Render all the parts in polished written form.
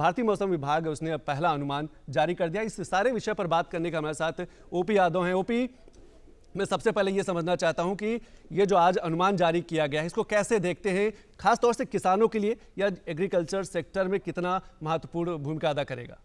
भारतीय मौसम विभाग उसने अब पहला अनुमान जारी कर दिया। इस सारे विषय पर बात करने का हमारे साथ ओपी यादव हैं। ओपी, मैं सबसे पहले ये समझना चाहता हूं कि ये जो आज अनुमान जारी किया गया है इसको कैसे देखते हैं, खास तौर से किसानों के लिए, या एग्रीकल्चर सेक्टर में कितना महत्वपूर्ण भूमिका अदा करेगा?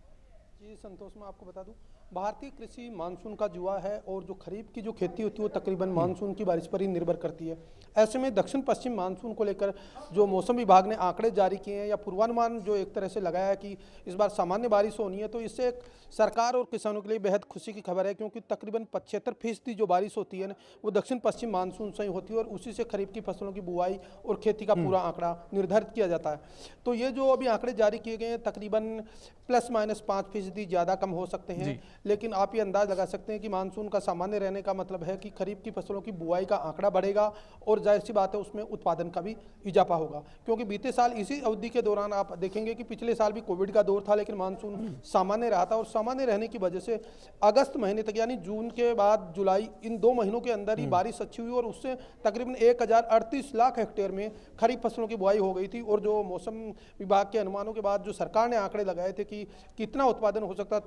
जी संतोष, मैं आपको बता दूं, भारतीय कृषि मानसून का जुआ है और जो खरीफ की जो खेती होती है वो तकरीबन मानसून की बारिश पर ही निर्भर करती है। ऐसे में दक्षिण पश्चिम मानसून को लेकर जो मौसम विभाग ने आंकड़े जारी किए हैं या पूर्वानुमान जो एक तरह से लगाया है कि इस बार सामान्य बारिश होनी है, तो इससे सरकार और किसानों के लिए बेहद खुशी की खबर है, क्योंकि तकरीबन 75% जो बारिश होती है ना वो दक्षिण पश्चिम मानसून से ही होती है और उसी से खरीफ की फसलों की बुआई और खेती का पूरा आंकड़ा निर्धारित किया जाता है। तो ये जो अभी आंकड़े जारी किए गए हैं तकरीबन ±5% ज़्यादा कम हो सकते हैं, लेकिन आप ये अंदाज लगा सकते हैं कि मानसून का सामान्य रहने का मतलब है कि खरीफ की फसलों की बुआई का आंकड़ा बढ़ेगा और जाहिर सी बात है उसमें उत्पादन का भी इजाफा होगा, क्योंकि बीते साल इसी अवधि के दौरान आप देखेंगे कि पिछले साल भी कोविड का दौर था लेकिन मानसून सामान्य रहा था और सामान्य रहने की वजह से अगस्त महीने तक यानी जून के बाद जुलाई, इन 2 महीनों के अंदर ही बारिश अच्छी हुई और उससे तकरीबन 1038 लाख हेक्टेयर में खरीफ फसलों की बुआई हो गई थी। और जो मौसम विभाग के अनुमानों के बाद जो सरकार ने आंकड़े लगाए थे कि कितना उत्पादन हो सकता है,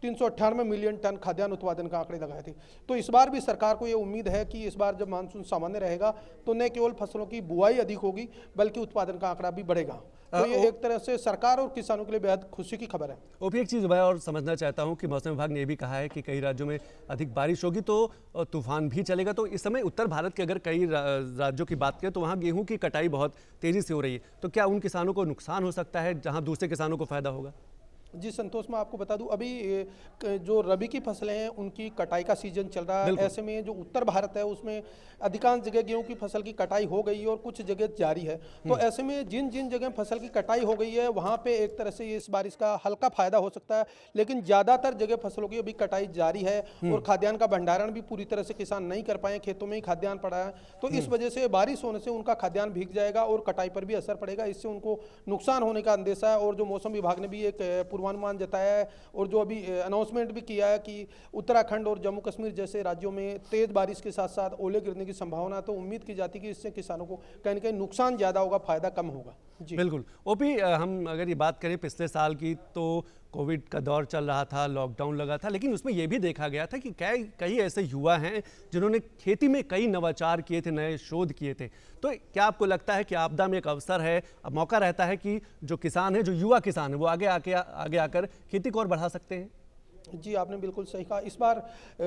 398 मिलियन टन खाद्यान्न उत्पादन का आंकड़े लगाए थे। तो इस बार भी सरकार को ये उम्मीद है कि इस बार जब मानसून सामान्य रहेगा तो न केवल फसलों की बुआई अधिक होगी बल्कि उत्पादन का आंकड़ा भी बढ़ेगा। तो ये एक तरह से सरकार और किसानों के लिए बेहद खुशी की खबर है। ओपी, एक चीज़ मैं और समझना चाहता हूं कि मौसम विभाग ने यह भी कहा है कि कई राज्यों में अधिक बारिश होगी तो तूफान भी चलेगा। तो इस समय उत्तर भारत के अगर कई राज्यों की बात करें तो वहां गेहूं की कटाई बहुत तेजी से हो रही है, तो क्या उन किसानों को नुकसान हो सकता है जहां दूसरे किसानों को फायदा होगा? जी संतोष, मैं आपको बता दूं, अभी जो रबी की फसलें हैं उनकी कटाई का सीजन चल रहा है। ऐसे में जो उत्तर भारत है उसमें अधिकांश जगह गेहूं की फसल की कटाई हो गई है और कुछ जगह जारी है। तो ऐसे में जिन जिन जगह फसल की कटाई हो गई है वहां पे एक तरह से इस बारिश का हल्का फायदा हो सकता है, लेकिन ज़्यादातर जगह फसलों की अभी कटाई जारी है और खाद्यान्न का भंडारण भी पूरी तरह से किसान नहीं कर पाए, खेतों में ही खाद्यान्न पड़ा है। तो इस वजह से बारिश होने से उनका खाद्यान्न भीग जाएगा और कटाई पर भी असर पड़ेगा, इससे उनको नुकसान होने का अंदेशा है। और जो मौसम विभाग ने भी एक पूर्वानुमान जताया है और जो अभी अनाउंसमेंट भी किया है कि उत्तराखंड और जम्मू कश्मीर जैसे राज्यों में तेज बारिश के साथ साथ ओले गिरने की संभावना, तो उम्मीद की जाती है कि इससे किसानों को कहीं न कहीं नुकसान ज़्यादा होगा, फायदा कम होगा। जी बिल्कुल। ओपी, हम अगर ये बात करें पिछले साल की तो कोविड का दौर चल रहा था, लॉकडाउन लगा था, लेकिन उसमें यह भी देखा गया था कि कई ऐसे युवा हैं जिन्होंने खेती में कई नवाचार किए थे, नए शोध किए थे। तो क्या आपको लगता है कि आपदा में एक अवसर है, अब मौका रहता है कि जो किसान है, जो युवा किसान है, वो आगे आकर खेती को और बढ़ा सकते हैं? जी, आपने बिल्कुल सही कहा। इस बार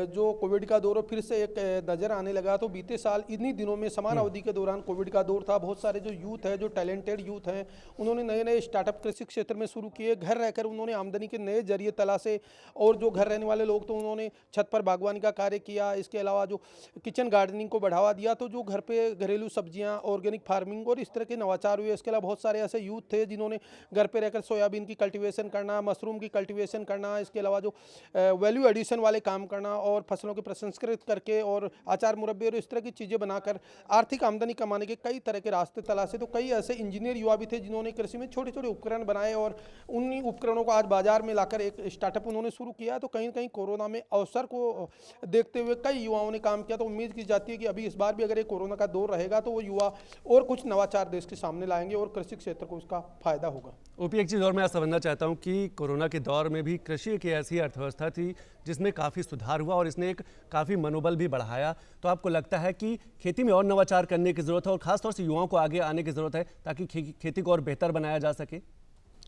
जो कोविड का दौर फिर से एक नज़र आने लगा, तो बीते साल इन्हीं दिनों में समान अवधि के दौरान कोविड का दौर था। बहुत सारे जो यूथ है, जो टैलेंटेड यूथ हैं, उन्होंने नए नए स्टार्टअप कृषि क्षेत्र में शुरू किए। घर रहकर उन्होंने आमदनी के नए जरिए तलाशे और जो घर रहने वाले लोग तो उन्होंने छत पर बागवानी का कार्य किया। इसके अलावा जो किचन गार्डनिंग को बढ़ावा दिया, तो जो घर पे घरेलू सब्जियाँ, ऑर्गेनिक फार्मिंग और इस तरह के नवाचार हुए। इसके अलावा बहुत सारे ऐसे यूथ थे जिन्होंने घर पर रहकर सोयाबीन की कल्टिवेशन करना, मशरूम की कल्टिवेशन करना, इसके अलावा जो वैल्यू एडिशन वाले काम करना और फसलों के प्रसंस्कृत करके और अचार मुरब्बे और इस तरह की चीज़ें बनाकर आर्थिक आमदनी कमाने के कई तरह के रास्ते तलाशे। तो कई ऐसे इंजीनियर युवा भी थे जिन्होंने कृषि में छोटे छोटे उपकरण बनाए और उन्हीं उपकरणों को आज बाजार में लाकर एक स्टार्टअप उन्होंने शुरू किया। तो कहीं ना कहीं कोरोना में अवसर को देखते हुए कई युवाओं ने काम किया। तो उम्मीद की जाती है कि अभी इस बार भी अगर ये कोरोना का दौर रहेगा तो वो युवा और कुछ नवाचार देश के सामने लाएंगे और कृषि क्षेत्र को उसका फायदा होगा। ओपी, एक चीज़ और मैं समझना चाहता हूं कि कोरोना के दौर में भी कृषि की ऐसी अर्थव्यवस्था थी जिसमें काफ़ी सुधार हुआ और इसने एक काफ़ी मनोबल भी बढ़ाया। तो आपको लगता है कि खेती में और नवाचार करने की ज़रूरत है और ख़ासतौर से युवाओं को आगे आने की ज़रूरत है ताकि खेती को और बेहतर बनाया जा सके?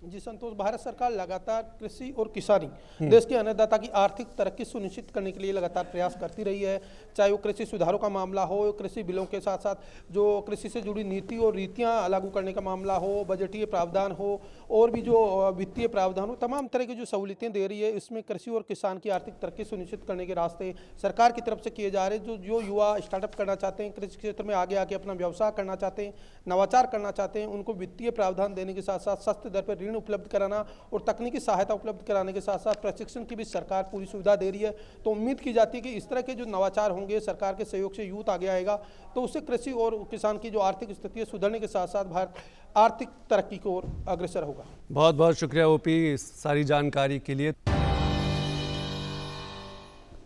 जी संतोष, भारत सरकार लगातार कृषि और किसानी देश के अन्नदाता की आर्थिक तरक्की सुनिश्चित करने के लिए लगातार प्रयास करती रही है। चाहे वो कृषि सुधारों का मामला हो, कृषि बिलों के साथ साथ जो कृषि से जुड़ी नीति और रीतियां लागू करने का मामला हो, बजटीय प्रावधान हो और भी जो वित्तीय प्रावधान हो, तमाम तरह की जो सहूलियतें दे रही है, इसमें कृषि और किसान की आर्थिक तरक्की सुनिश्चित करने के रास्ते सरकार की तरफ से किए जा रहे हैं। जो युवा स्टार्टअप करना चाहते हैं, कृषि क्षेत्र में आगे आके अपना व्यवसाय करना चाहते हैं, नवाचार करना चाहते हैं, उनको वित्तीय प्रावधान देने के साथ साथ सस्ते दर पर उपलब्ध कराना और तकनीकी सहायता उपलब्ध कराने के साथ साथ प्रशिक्षण की भी सरकार पूरी सुविधा दे रही है। तो उम्मीद की जाती है कि इस तरह के जो नवाचार होंगे, सरकार के सहयोग से यूथ आगे आएगा, तो उससे कृषि और किसान की जो आर्थिक स्थिति है सुधरने के साथ साथ भारत आर्थिक तरक्की की ओर अग्रसर होगा। बहुत बहुत शुक्रिया ओपी, सारी जानकारी के लिए।